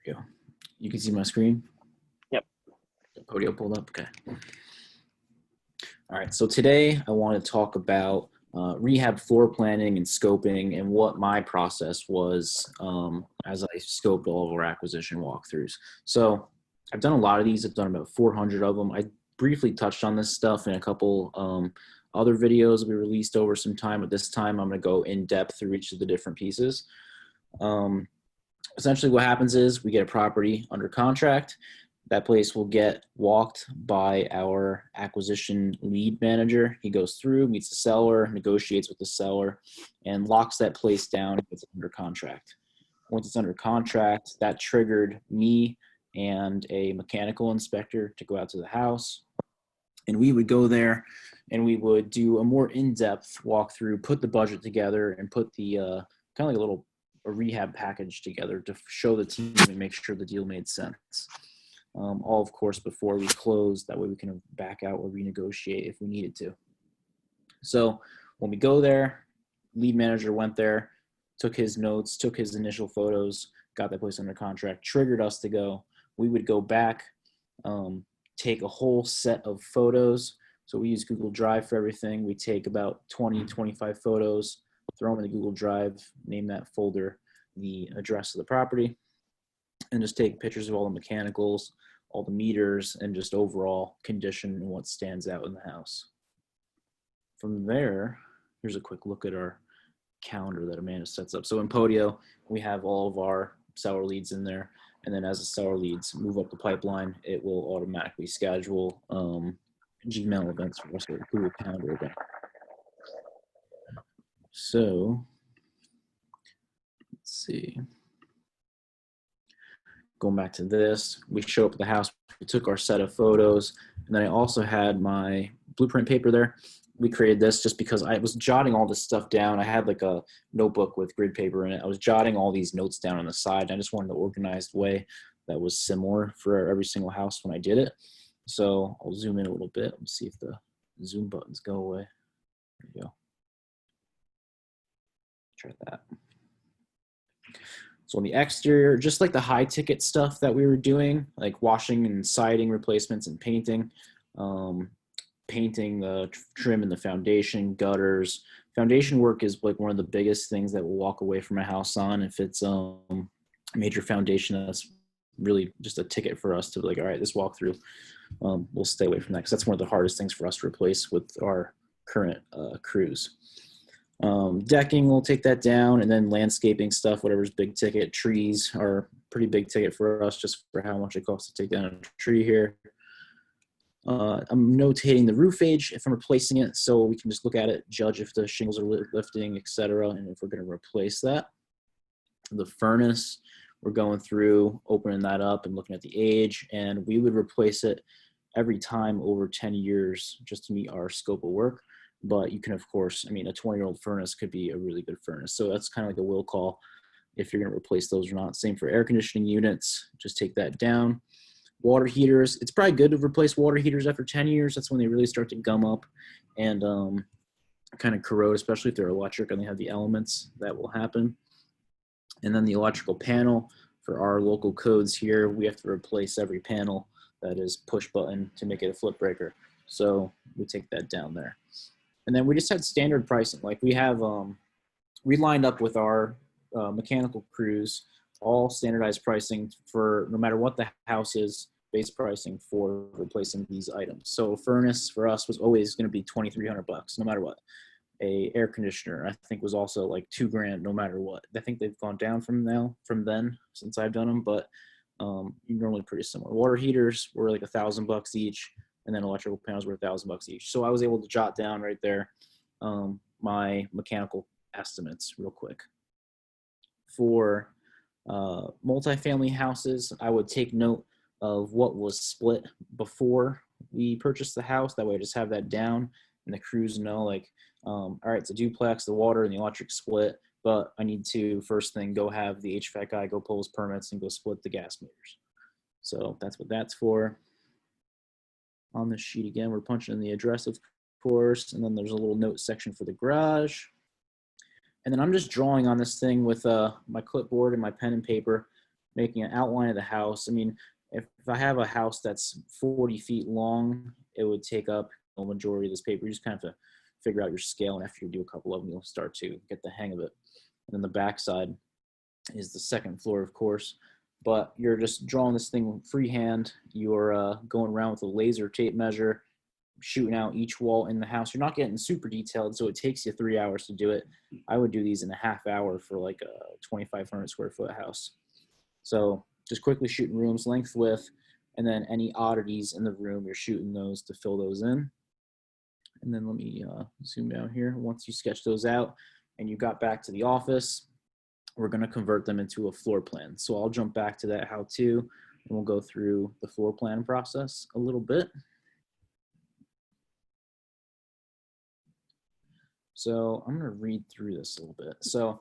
There you go. You can see my screen? Yep. Podio pulled up, okay. All right, so today I want to talk about rehab floor planning and scoping and what my process was as I scoped all of our acquisition walkthroughs. So I've done a lot of these. I've done about 400 of them. I briefly touched on this stuff in a couple other videos we released over some time, but this time I'm going to go in depth through each of the different pieces. Essentially what happens is we get a property under contract. That place will get walked by our acquisition lead manager. He goes through, meets the seller, negotiates with the seller, and locks that place down if it's under contract. Once it's under contract, that triggered me and a mechanical inspector to go out to the house. And we would go there and we would do a more in-depth walkthrough, put the budget together, and put the kind of like a rehab package together to show the team and make sure the deal made sense. All, of course, before we close. That way we can back out or renegotiate if we needed to. So when we go there, lead manager went there, took his notes, took his initial photos, got that place under contract, triggered us to go. We would go back, take a whole set of photos. So we use Google Drive for everything. We take about 20, 25 photos, throw them in the Google Drive, name that folder the address of the property, and just take pictures of all the mechanicals, all the meters, and just overall condition and what stands out in the house. From there, here's a quick look at our calendar that Amanda sets up. So in Podio, we have all of our seller leads in there. And then as the seller leads move up the pipeline, it will automatically schedule Gmail events for us or Google Calendar event. So let's see. Going back to this, we show up at the house, we took our set of photos, and then I also had my blueprint paper there. We created this just because I was jotting all this stuff down. I had like a notebook with grid paper in it. I was jotting all these notes down on the side. I just wanted an organized way that was similar for every single house when I did it. So I'll zoom in a little bit. Let me see if the zoom buttons go away. There you go. Try that. So on the exterior, just like the high ticket stuff that we were doing, like washing and siding replacements and painting, painting the trim and the foundation, gutters. Foundation work is like one of the biggest things that we'll walk away from a house on. If it's a major foundation, that's really just a ticket for us to be like, all right, this walkthrough, we'll stay away from that because that's one of the hardest things for us to replace with our current crews. Decking, we'll take that down, and then landscaping stuff, whatever's big ticket. Trees are pretty big ticket for us just for how much it costs to take down a tree here. I'm notating the roof age if I'm replacing it, so we can just look at it, judge if the shingles are lifting, etc., and if we're going to replace that. The furnace, we're going through, opening that up and looking at the age, and we would replace it every time over 10 years just to meet our scope of work. But you can, of course, I mean, a 20-year-old furnace could be a really good furnace. So that's kind of like a will call if you're going to replace those or not. Same for air conditioning units. Just take that down. Water heaters. It's probably good to replace water heaters after 10 years. That's when they really start to gum up and kind of corrode, especially if they're electric and they have the elements that will happen. And then the electrical panel. For our local codes here, we have to replace every panel that is push button to make it a flip breaker. So we take that down there. And then we just had standard pricing. Like we have, we lined up with our mechanical crews, all standardized pricing for no matter what the house is, base pricing for replacing these items. So furnace for us was always going to be $2,300 no matter what. A air conditioner, I think, was also like $2,000 no matter what. I think they've gone down from then since I've done them, but normally pretty similar. Water heaters were like $1,000 each. And then electrical panels were $1,000 each. So I was able to jot down right there my mechanical estimates real quick. For multifamily houses, I would take note of what was split before we purchased the house. That way I just have that down and the crews know like, all right, it's a duplex, the water and the electric split, but I need to first thing go have the HVAC guy go pull his permits and go split the gas meters. So that's what that's for. On this sheet again, we're punching in the address, of course, and then there's a little note section for the garage. And then I'm just drawing on this thing with my clipboard and my pen and paper. making an outline of the house. I mean, if I have a house that's 40 feet long, it would take up the majority of this paper. You just kind of have to figure out your scale, and after you do a couple of them, you'll start to get the hang of it. And then the back side is the second floor, of course, but you're just drawing this thing freehand. You're going around with a laser tape measure, shooting out each wall in the house. You're not getting super detailed, so it takes you 3 hours to do it. I would do these in a half hour for like a 2,500 square foot house. So just quickly shooting rooms, length, width, and then any oddities in the room, you're shooting those to fill those in. And then let me zoom down here. Once you sketch those out and you got back to the office, we're going to convert them into a floor plan. So I'll jump back to that how-to, and we'll go through the floor plan process a little bit. So I'm going to read through this a little bit. So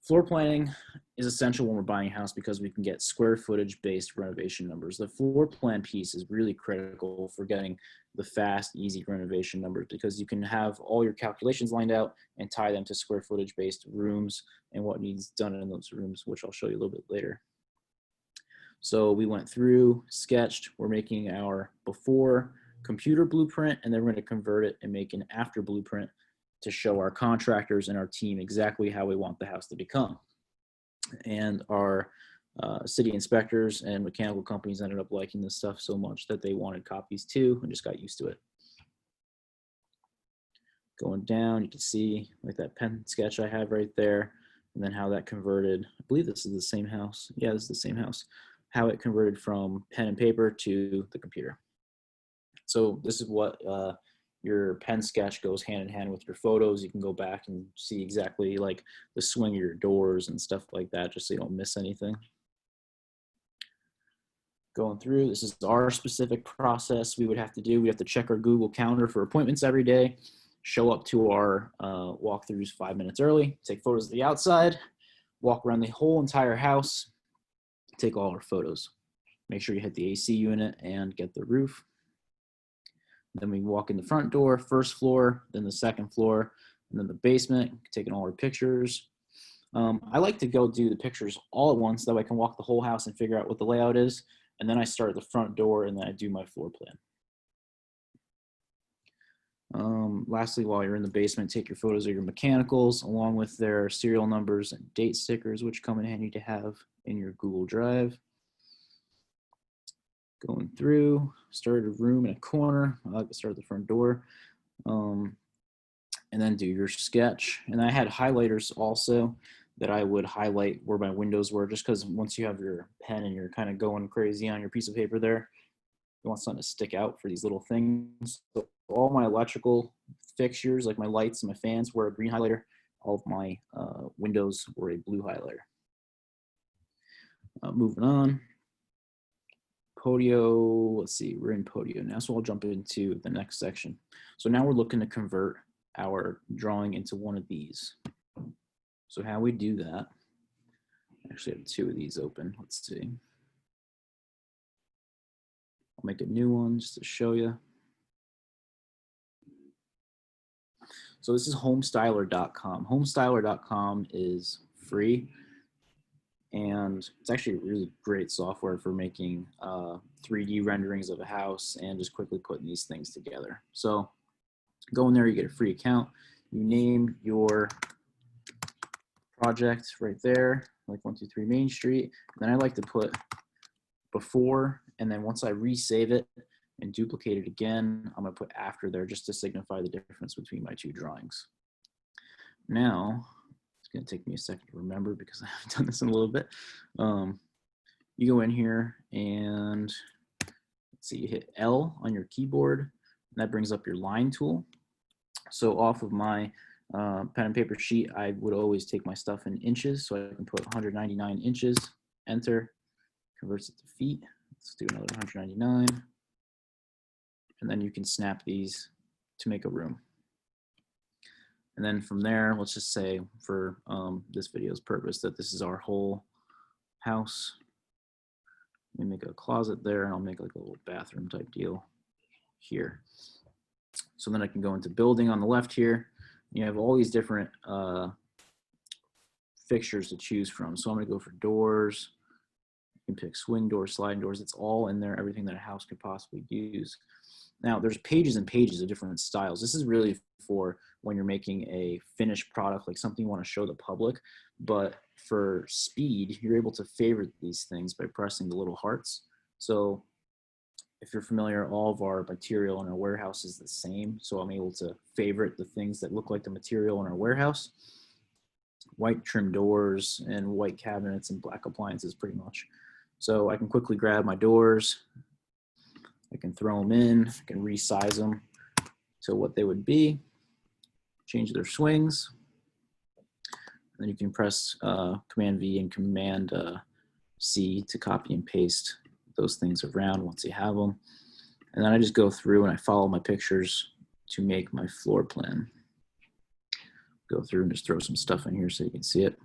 floor planning is essential when we're buying a house because we can get square footage based renovation numbers. The floor plan piece is really critical for getting the fast, easy renovation numbers because you can have all your calculations lined out and tie them to square footage based rooms and what needs done in those rooms, which I'll show you a little bit later. So we went through, sketched, we're making our before computer blueprint, and then we're going to convert it and make an after blueprint to show our contractors and our team exactly how we want the house to become. And our city inspectors and mechanical companies ended up liking this stuff so much that they wanted copies too and just got used to it. Going down, you can see like that pen sketch I have right there, and then how that converted. I believe this is the same house. Yeah, this is the same house. How it converted from pen and paper to the computer. So this is what your pen sketch goes hand in hand with your photos. You can go back and see exactly like the swing of your doors and stuff like that, just so you don't miss anything. Going through, this is our specific process we would have to do. We have to check our Google Calendar for appointments every day, show up to our walkthroughs 5 minutes early, take photos of the outside, walk around the whole entire house, take all our photos. Make sure you hit the AC unit and get the roof. Then we walk in the front door, first floor, then the second floor, and then the basement, taking all our pictures. I like to go do the pictures all at once, that way I can walk the whole house and figure out what the layout is. And then I start at the front door and then I do my floor plan. Lastly, while you're in the basement, take your photos of your mechanicals along with their serial numbers and date stickers, which come in handy to have in your Google Drive. Going through, start a room in a corner. I like to start at the front door, and then do your sketch. And I had highlighters also that I would highlight where my windows were, just because once you have your pen and you're kind of going crazy on your piece of paper there, you want something to stick out for these little things. So all my electrical fixtures, like my lights and my fans, were a green highlighter. All of my windows were a blue highlighter. Moving on. Podio, let's see, we're in Podio now, so I'll jump into the next section. So now we're looking to convert our drawing into one of these. So how we do that, I actually have two of these open, let's see. I'll make a new one just to show you. So this is homestyler.com. Homestyler.com is free. And it's actually really great software for making 3D renderings of a house and just quickly putting these things together. So go in there, you get a free account. You name your project right there, like 123 Main Street. And then I like to put before, and then once I resave it and duplicate it again, I'm gonna put after there just to signify the difference between my two drawings. Now, it's going to take me a second to remember because I haven't done this in a little bit. You go in here and let's see, you hit L on your keyboard, and that brings up your line tool. So off of my pen and paper sheet, I would always take my stuff in inches, so I can put 199 inches, enter, converts it to feet. Let's do another 199. And then you can snap these to make a room. And then from there, let's just say for this video's purpose that this is our whole house. Let me make a closet there, and I'll make like a little bathroom type deal here. So then I can go into building on the left here. You have all these different fixtures to choose from. So I'm gonna go for doors, You can pick swing doors, sliding doors. It's all in there, everything that a house could possibly use. Now, there's pages and pages of different styles. This is really for when you're making a finished product, like something you want to show the public. But for speed, you're able to favorite these things by pressing the little hearts. So if you're familiar, all of our material in our warehouse is the same. So I'm able to favorite the things that look like the material in our warehouse. White trim doors and white cabinets and black appliances pretty much. So I can quickly grab my doors. I can throw them in. I can resize them to what they would be. Change their swings. And then you can press Command V and Command C to copy and paste those things around once you have them. And then I just go through and I follow my pictures to make my floor plan. Go through and just throw some stuff in here so you can see it.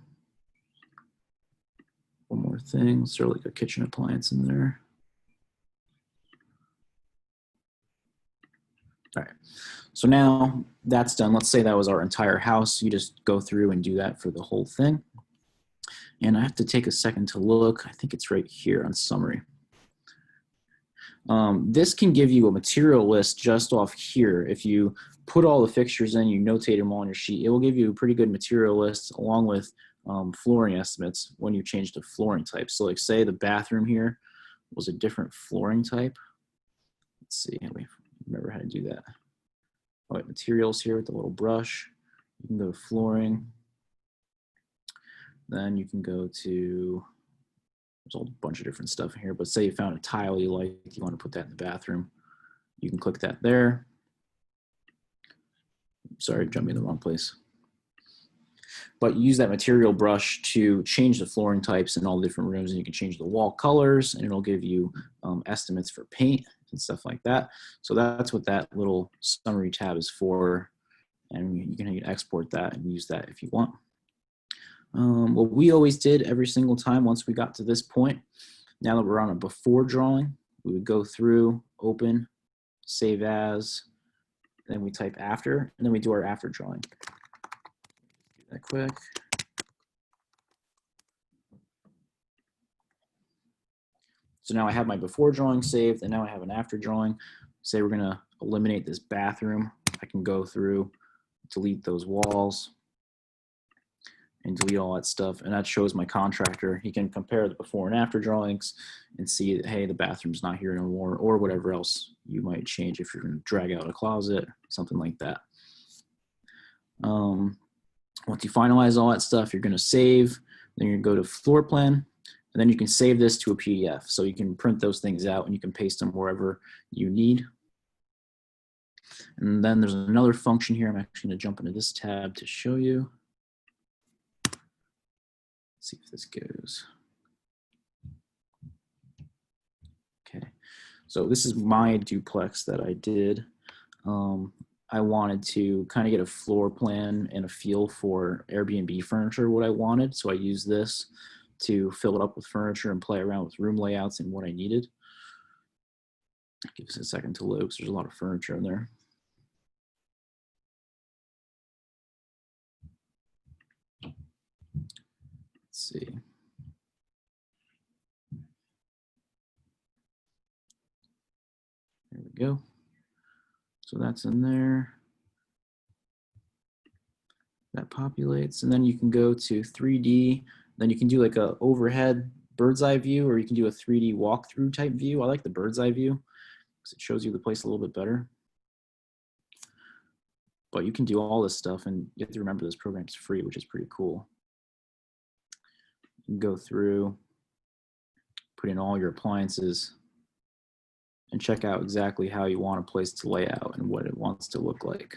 One more thing, let's throw like a kitchen appliance in there. All right, so now that's done. Let's say that was our entire house. You just go through and do that for the whole thing. And I have to take a second to look. I think it's right here on summary. This can give you a material list just off here. If you put all the fixtures in, you notate them all on your sheet, it will give you a pretty good material list along with flooring estimates when you change the flooring type. So like say the bathroom here was a different flooring type. Let's see, we remember how to do that. All right, materials here with the little brush. You can go to flooring. Then you can go to, there's a bunch of different stuff in here, but say you found a tile you like, you want to put that in the bathroom. You can click that there. Sorry, jumping in the wrong place. But you use that material brush to change the flooring types in all the different rooms, and you can change the wall colors, and it'll give you estimates for paint and stuff like that. So that's what that little summary tab is for, and you can export that and use that if you want. What we always did every single time once we got to this point, now that we're on a before drawing, we would go through, open, save as, then we type after, and then we do our after drawing. Do that quick. So now I have my before drawing saved, and now I have an after drawing. Say we're gonna eliminate this bathroom. I can go through, delete those walls, and delete all that stuff, and that shows my contractor. He can compare the before and after drawings and see that, hey, the bathroom's not here anymore, or whatever else you might change if you're going to drag out a closet, something like that. Once you finalize all that stuff, you're going to save, then you're going to go to floor plan, and then you can save this to a PDF. So you can print those things out and you can paste them wherever you need. And then there's another function here. I'm actually going to jump into this tab to show you. See if this goes. Okay, so this is my duplex that I did. I wanted to kind of get a floor plan and a feel for Airbnb furniture, what I wanted. So I used this to fill it up with furniture and play around with room layouts and what I needed. Give us a second to load because there's a lot of furniture in there. Let's see. There we go. So that's in there. That populates, and then you can go to 3D. Then you can do like a overhead bird's eye view, or you can do a 3D walkthrough type view. I like the bird's eye view because it shows you the place a little bit better. But you can do all this stuff, and you have to remember this program is free, which is pretty cool. You can go through, put in all your appliances, and check out exactly how you want a place to lay out and what it wants to look like.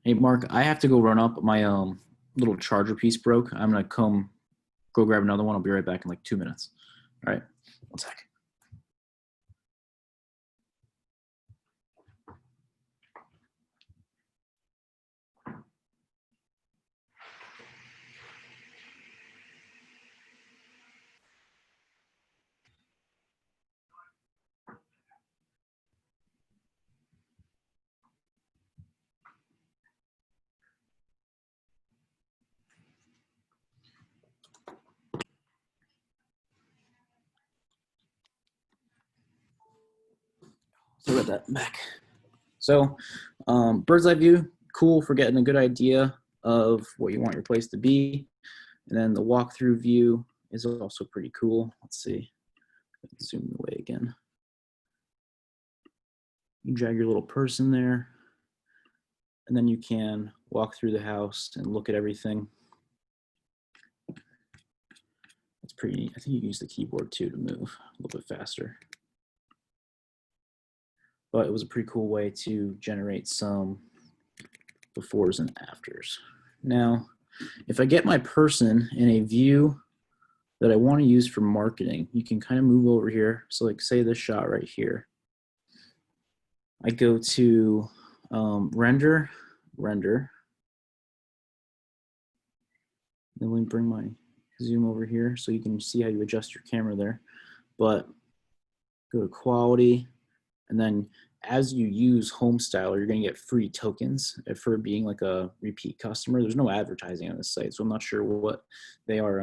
Hey, Mark, I have to go run up. My little charger piece broke. I'm going to go grab another one. I'll be right back in like 2 minutes. All right, 1 sec. Sorry about that. Back. So bird's eye view, cool for getting a good idea of what you want your place to be. And then the walkthrough view is also pretty cool. Let's see. Zoom away again. You drag your little person there, and then you can walk through the house and look at everything. It's pretty neat. I think you can use the keyboard too to move a little bit faster. But it was a pretty cool way to generate some befores and afters. Now, if I get my person in a view that I want to use for marketing, you can kind of move over here. So like say this shot right here. I go to render. Then we bring my zoom over here so you can see how you adjust your camera there. But go to quality, and then as you use Homestyler, you're going to get free tokens for being like a repeat customer. There's no advertising on this site, so I'm not sure what they are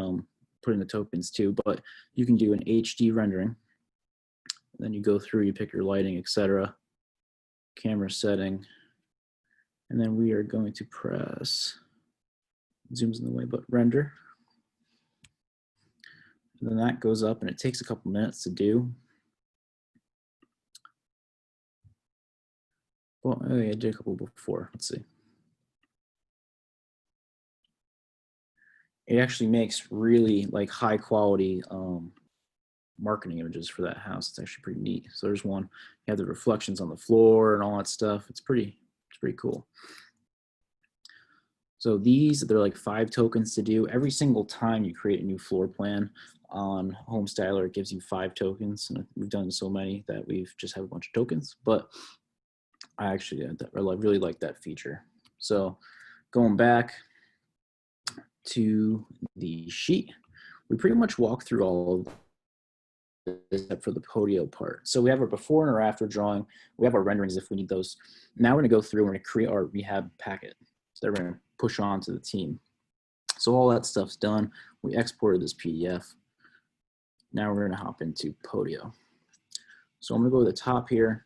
putting the tokens to, but you can do an HD rendering. Then you go through, you pick your lighting, etc., camera setting, and then we are going to press, zooms in the way, but render. And then that goes up, and it takes a couple minutes to do. Well, oh yeah, I did a couple before. Let's see. It actually makes really like high quality marketing images for that house. It's actually pretty neat. So there's one. You have the reflections on the floor and all that stuff. It's pretty cool. So they're like 5 tokens to do. Every single time you create a new floor plan on Homestyler, it gives you 5 tokens. And we've done so many that we've just have a bunch of tokens. But I actually really like that feature. So going back to the sheet, we pretty much walk through all of this except for the Podio part. So we have our before and our after drawing. We have our renderings if we need those. Now we're going to go through and we're going to create our rehab packet. So we're going to push on to the team. So all that stuff's done. We exported this PDF. Now we're going to hop into Podio. So I'm going to go to the top here,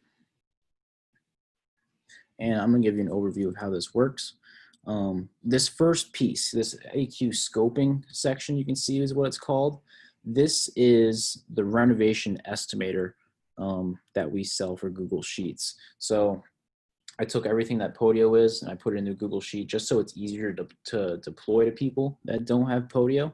and I'm going to give you an overview of how this works. This first piece, this AQ scoping section, you can see is what it's called. This is the renovation estimator that we sell for Google Sheets. So I took everything that Podio is and I put it into Google Sheet just so it's easier to deploy to people that don't have Podio.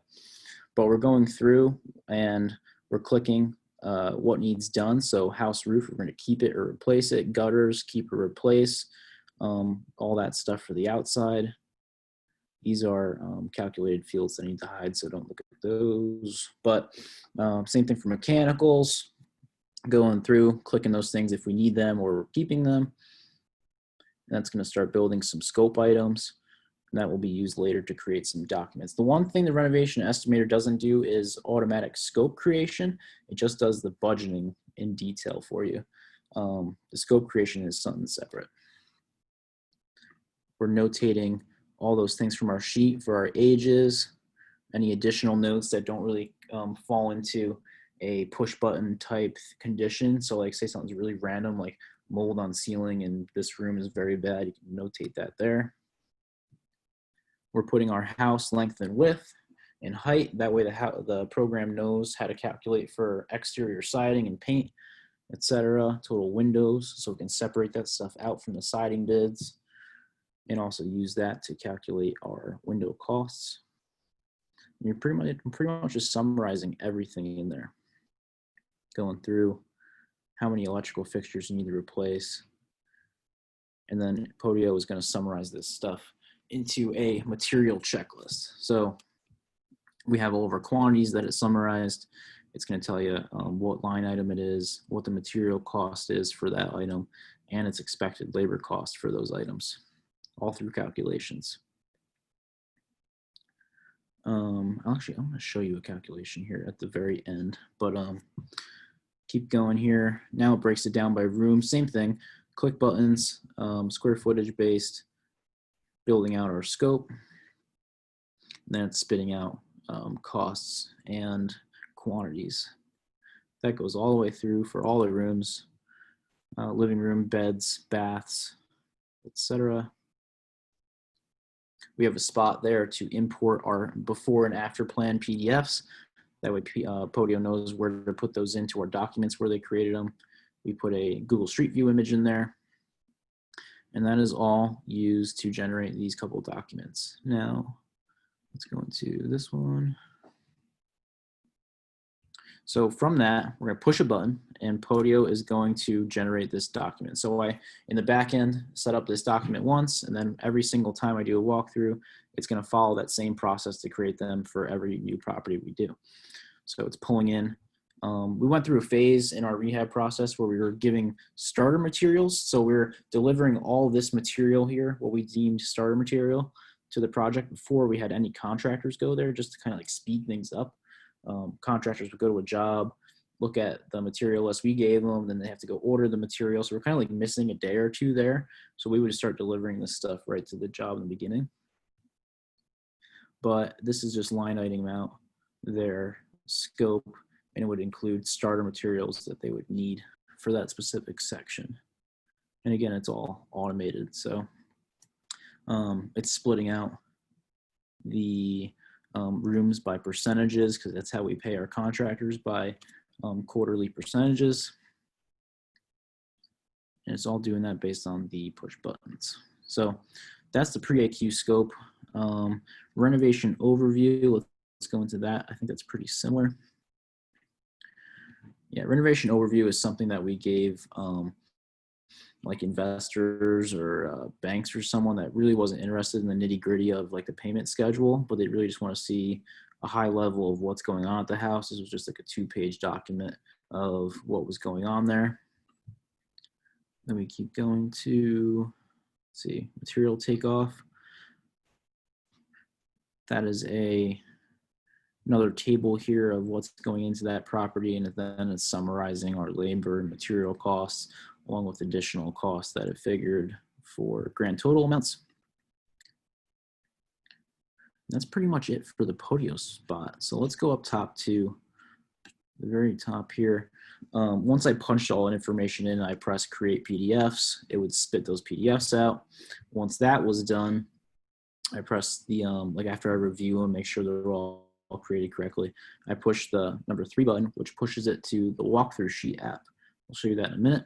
But we're going through and we're clicking what needs done. So house roof, we're going to keep it or replace it. Gutters, keep or replace. All that stuff for the outside. These are calculated fields that I need to hide, so don't look at those. But same thing for mechanicals. Going through, clicking those things if we need them or we're keeping them. And that's going to start building some scope items. And that will be used later to create some documents. The one thing the renovation estimator doesn't do is automatic scope creation. It just does the budgeting in detail for you. The scope creation is something separate. We're notating all those things from our sheet for our ages, any additional notes that don't really fall into a push button type condition. So like say something's really random, like mold on ceiling and this room is very bad, you can notate that there. We're putting our house length and width and height. That way the program knows how to calculate for exterior siding and paint, etc. Total windows, so we can separate that stuff out from the siding bids and also use that to calculate our window costs. And you're pretty much just summarizing everything in there. Going through how many electrical fixtures you need to replace. And then Podio is going to summarize this stuff into a material checklist. So we have all of our quantities that it's summarized. It's going to tell you what line item it is, what the material cost is for that item, and its expected labor cost for those items, all through calculations. Actually, I'm going to show you a calculation here at the very end, but keep going here. Now it breaks it down by room. Same thing, click buttons, square footage based, building out our scope. And then it's spitting out costs and quantities. That goes all the way through for all the rooms. living room, beds, baths, etc. We have a spot there to import our before and after plan PDFs. That way Podio knows where to put those into our documents where they created them. We put a Google Street View image in there. And that is all used to generate these couple of documents. Now, let's go into this one. So from that, we're going to push a button, and Podio is going to generate this document. So I, in the back end, set up this document once, and then every single time I do a walkthrough, it's going to follow that same process to create them for every new property we do. So it's pulling in. We went through a phase in our rehab process where we were giving starter materials. So we're delivering all this material here, what we deemed starter material, to the project before we had any contractors go there, just to kind of like speed things up. Contractors would go to a job, look at the material list we gave them, then they have to go order the material. So we're kind of like missing a day or two there. So we would just start delivering this stuff right to the job in the beginning. But this is just line iteming out their scope, and it would include starter materials that they would need for that specific section. And again, it's all automated. So it's splitting out the rooms by percentages, because that's how we pay our contractors, by quarterly percentages. And it's all doing that based on the push buttons. So that's the pre-AQ scope. Renovation overview, let's go into that. I think that's pretty similar. Yeah, renovation overview is something that we gave like investors or banks or someone that really wasn't interested in the nitty gritty of like the payment schedule, but they really just want to see a high level of what's going on at the house. This was just like a 2-page document of what was going on there. Then we keep going to, let's see, material takeoff. That is another table here of what's going into that property, and then it's summarizing our labor and material costs along with additional costs that it figured for grand total amounts. And that's pretty much it for the Podio spot. So let's go up top to the very top here. Once I punched all that information in, I pressed create PDFs. It would spit those PDFs out. Once that was done, I pressed the, like after I review them, make sure they're all created correctly, I push the number 3 button, which pushes it to the walkthrough sheet app. I'll show you that in a minute.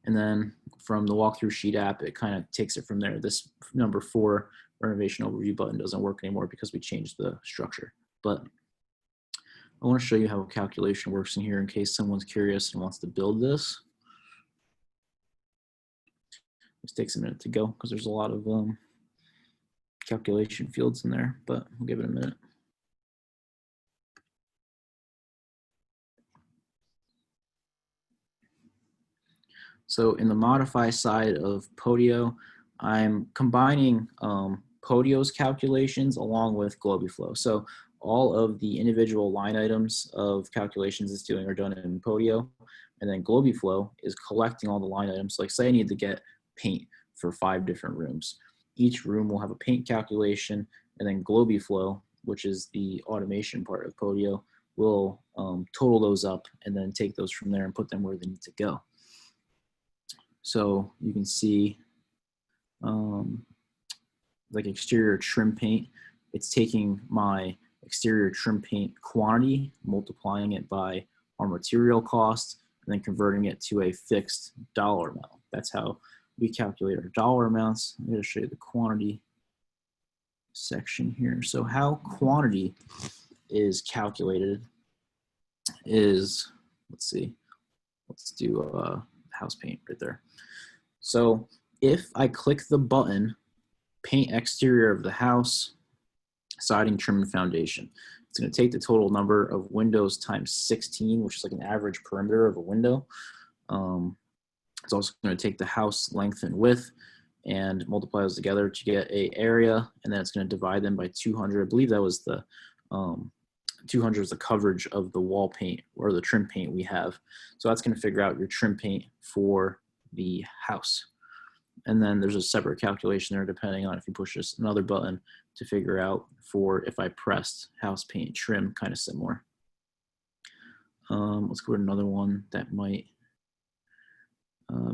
And then from the walkthrough sheet app, it kind of takes it from there. This number 4 renovation overview button doesn't work anymore because we changed the structure. But I want to show you how calculation works in here in case someone's curious and wants to build this. This takes a minute to go because there's a lot of calculation fields in there, but we'll give it a minute. So in the modify side of Podio, I'm combining Podio's calculations along with Globiflow. So all of the individual line items of calculations it's doing are done in Podio, and then Globiflow is collecting all the line items. Like say I need to get paint for 5 different rooms. Each room will have a paint calculation, and then Globiflow, which is the automation part of Podio, will total those up and then take those from there and put them where they need to go. So you can see like exterior trim paint, it's taking my exterior trim paint quantity, multiplying it by our material cost, and then converting it to a fixed dollar amount. That's how we calculate our dollar amounts. I'm going to show you the quantity section here. So how quantity is calculated is, let's see, let's do house paint right there. So if I click the button, paint exterior of the house, siding, trim, and foundation, it's going to take the total number of windows times 16, which is like an average perimeter of a window. It's also going to take the house length and width and multiply those together to get a area, and then it's going to divide them by 200. I believe that was the 200 is the coverage of the wall paint or the trim paint we have. So that's going to figure out your trim paint for the house. And then there's a separate calculation there depending on if you push this another button to figure out for if I pressed house paint trim, kind of similar. Let's go to another one that might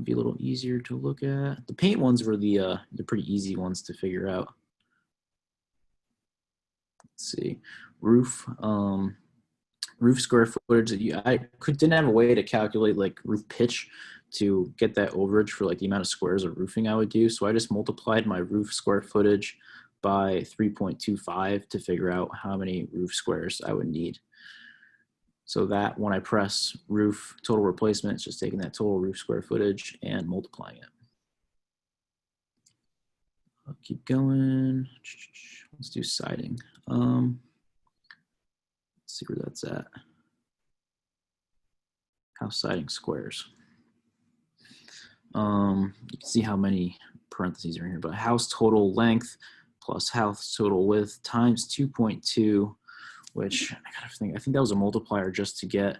Be a little easier to look at. The paint ones were the pretty easy ones to figure out. Let's see, roof. Roof square footage. Didn't have a way to calculate like roof pitch to get that overage for like the amount of squares of roofing I would do. So I just multiplied my roof square footage by 3.25 to figure out how many roof squares I would need. So that when I press roof total replacement, it's just taking that total roof square footage and multiplying it. I'll keep going. Let's do siding. Let's see where that's at. House siding squares. You can see how many parentheses are in here, but house total length plus house total width times 2.2, which I think that was a multiplier just to get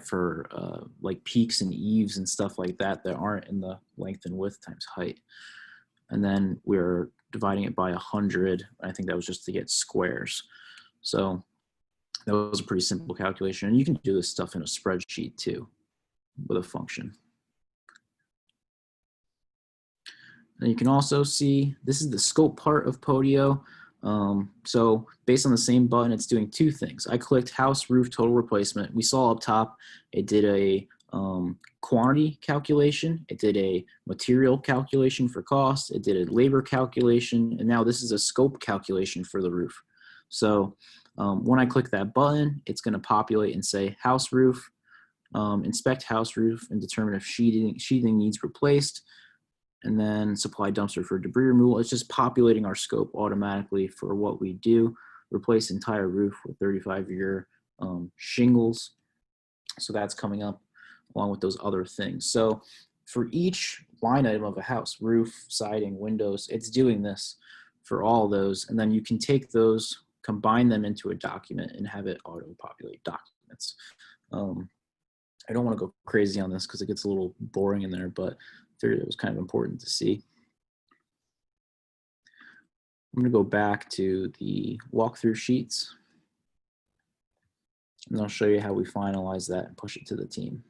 for like peaks and eaves and stuff like that aren't in the length and width times height. And then we're dividing it by 100. I think that was just to get squares. So that was a pretty simple calculation. And you can do this stuff in a spreadsheet too with a function. And you can also see, this is the scope part of Podio. So based on the same button, it's doing two things. I clicked house roof total replacement. We saw up top, it did a quantity calculation. It did a material calculation for cost. It did a labor calculation. And now this is a scope calculation for the roof. So when I click that button, it's going to populate and say house roof, inspect house roof and determine if sheathing needs replaced, and then supply dumpster for debris removal. It's just populating our scope automatically for what we do. Replace entire roof with 35-year shingles. So that's coming up along with those other things. So for each line item of a house, roof, siding, windows, it's doing this for all those. And then you can take those, combine them into a document and have it auto-populate documents. I don't want to go crazy on this because it gets a little boring in there, but I figured it was kind of important to see. I'm going to go back to the walkthrough sheets, and I'll show you how we finalize that and push it to the team.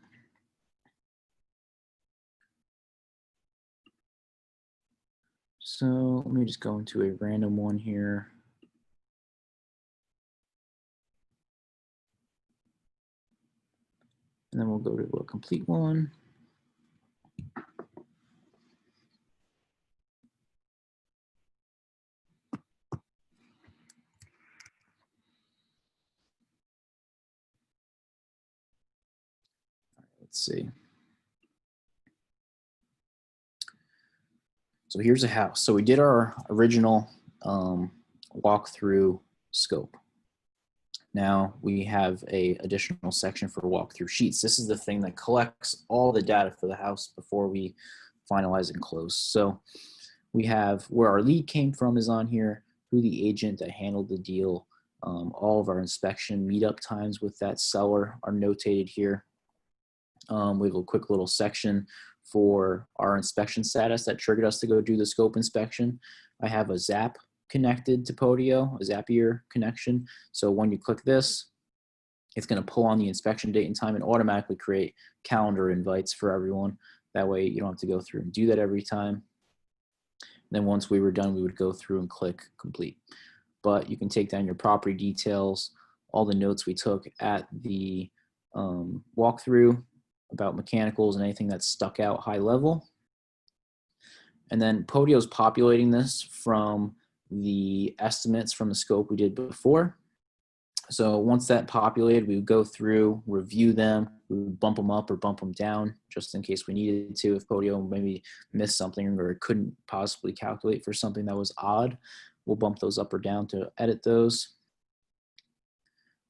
So let me just go into a random one here. And then we'll go to a complete one. Let's see. So here's a house. So we did our original walkthrough scope. Now we have a additional section for walkthrough sheets. This is the thing that collects all the data for the house before we finalize and close. So we have where our lead came from is on here, who the agent that handled the deal, all of our inspection meetup times with that seller are notated here. We have a quick little section for our inspection status that triggered us to go do the scope inspection. I have a Zap connected to Podio, a Zapier connection. So when you click this, it's going to pull on the inspection date and time and automatically create calendar invites for everyone. That way you don't have to go through and do that every time. And then once we were done, we would go through and click complete. But you can take down your property details, all the notes we took at the walkthrough about mechanicals and anything that's stuck out high level. And then Podio's populating this from the estimates from the scope we did before. So once that populated, we would go through, review them, we would bump them up or bump them down just in case we needed to. If Podio maybe missed something or couldn't possibly calculate for something that was odd, we'll bump those up or down to edit those.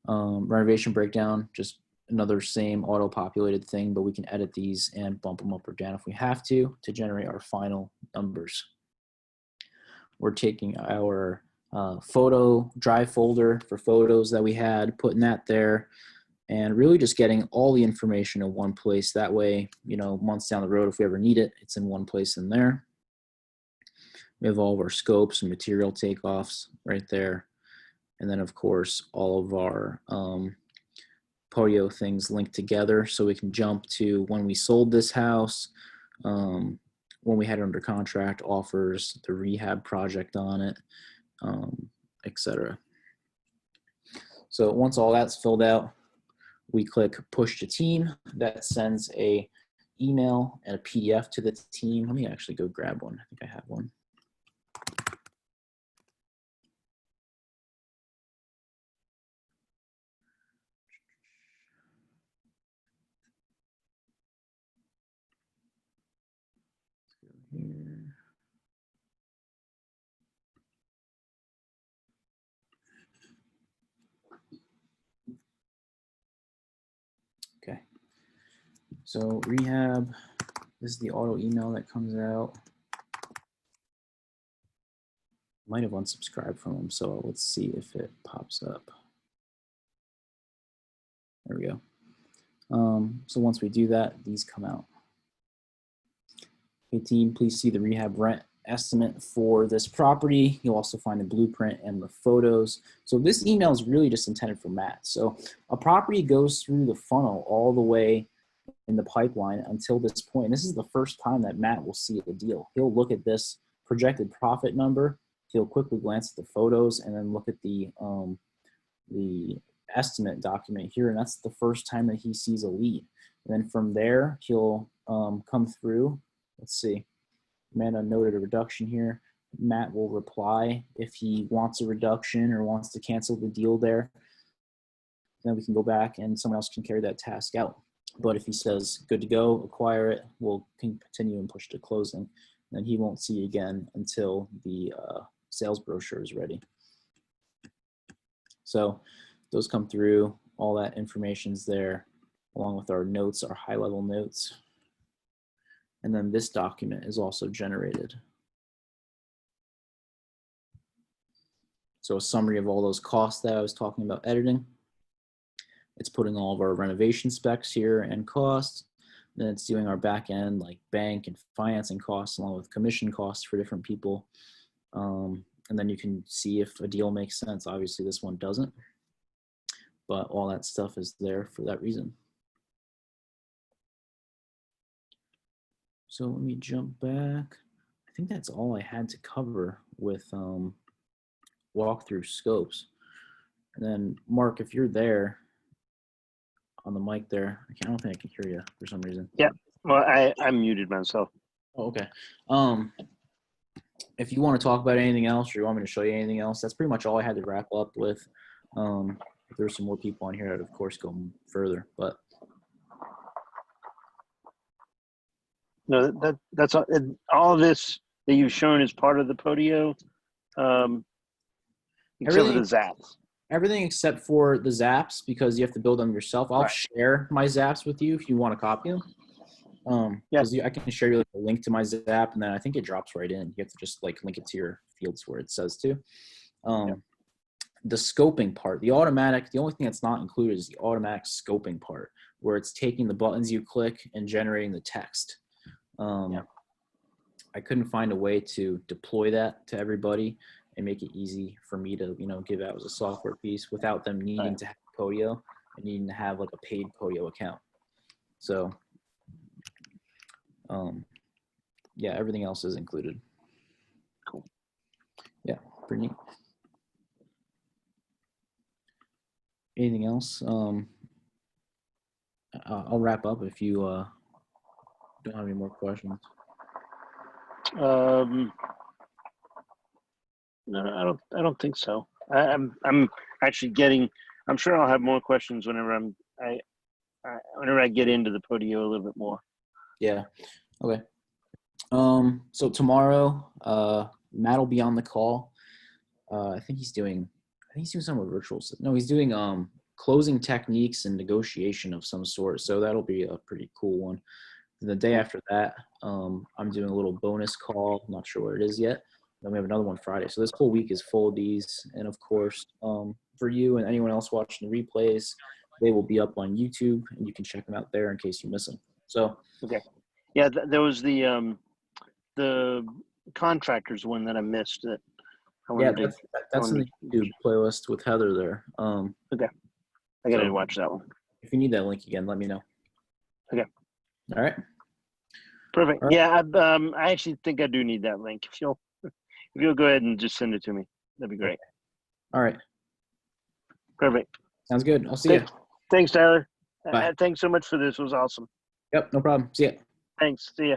Renovation breakdown, just another same auto-populated thing, but we can edit these and bump them up or down if we have to generate our final numbers. We're taking our photo drive folder for photos that we had, putting that there, and really just getting all the information in one place. That way, you know, months down the road, if we ever need it, it's in one place in there. We have all of our scopes and material takeoffs right there. And then, of course, all of our Podio things linked together so we can jump to when we sold this house, when we had it under contract, offers, the rehab project on it, etc. So once all that's filled out, we click push to team. That sends a email and a PDF to the team. Let me actually go grab one. I think I have one. Here. Okay. So rehab, this is the auto email that comes out. Might have unsubscribed from them, so let's see if it pops up. There we go. So once we do that, these come out. Hey team, please see the rehab rent estimate for this property. You'll also find the blueprint and the photos. So this email is really just intended for Matt. So a property goes through the funnel all the way in the pipeline until this point. And this is the first time that Matt will see a deal. He'll look at this projected profit number. He'll quickly glance at the photos and then look at the estimate document here. And that's the first time that he sees a lead. And then from there, he'll come through. Let's see. Amanda noted a reduction here. Matt will reply if he wants a reduction or wants to cancel the deal there. Then we can go back and someone else can carry that task out. But if he says, good to go, acquire it, we'll continue and push to closing. Then he won't see it again until the sales brochure is ready. So those come through, all that information's there, along with our notes, our high-level notes. And then this document is also generated. So a summary of all those costs that I was talking about editing. It's putting all of our renovation specs here and costs. Then it's doing our back end, like bank and financing costs, along with commission costs for different people. And then you can see if a deal makes sense. Obviously this one doesn't, but all that stuff is there for that reason. So let me jump back. I think that's all I had to cover with walkthrough scopes. And then Mark, if you're there on the mic there, I don't think I can hear you for some reason. Yeah, well, I muted myself. Oh, okay. If you want to talk about anything else or you want me to show you anything else, that's pretty much all I had to wrap up with. If there's some more people on here, I'd of course go further, but. No, that's all of this that you've shown is part of the Podio, except for the zaps. Everything except for the zaps, because you have to build them yourself. I'll share my zaps with you if you want to copy them. Because I can share you like a link to my zap, and then I think it drops right in. You have to just like link it to your fields where it says to. The scoping part, the only thing that's not included is the automatic scoping part, where it's taking the buttons you click and generating the text. I couldn't find a way to deploy that to everybody and make it easy for me to, give out as a software piece without them needing to have Podio and needing to have like a paid Podio account. So, yeah, everything else is included. Cool. Yeah, pretty neat. Anything else? I'll wrap up if you don't have any more questions. No, I don't think so. I'm actually getting. I'm sure I'll have more questions whenever whenever I get into the Podio a little bit more. Yeah. Okay. So tomorrow, Matt will be on the call. I think he's doing some virtual. No, he's doing closing techniques and negotiation of some sort. So that'll be a pretty cool one. And the day after that, I'm doing a little bonus call. I'm not sure what it is yet. Then we have another one Friday. So this whole week is full of these. And of course, for you and anyone else watching the replays, they will be up on YouTube, and you can check them out there in case you miss them. So okay, yeah, there was the contractors one that I missed. That I wanted that's in the YouTube playlist with Heather there. Okay, I gotta watch that one. If you need that link again, let me know. Okay. All right. Perfect. All right. Yeah, I actually think I do need that link. If you'll go ahead and just send it to me, that'd be great. All right. Perfect. Sounds good. I'll see you. Thanks, Tyler. Bye. Thanks so much for this. It was awesome. Yep. No problem. See ya. Thanks. See ya.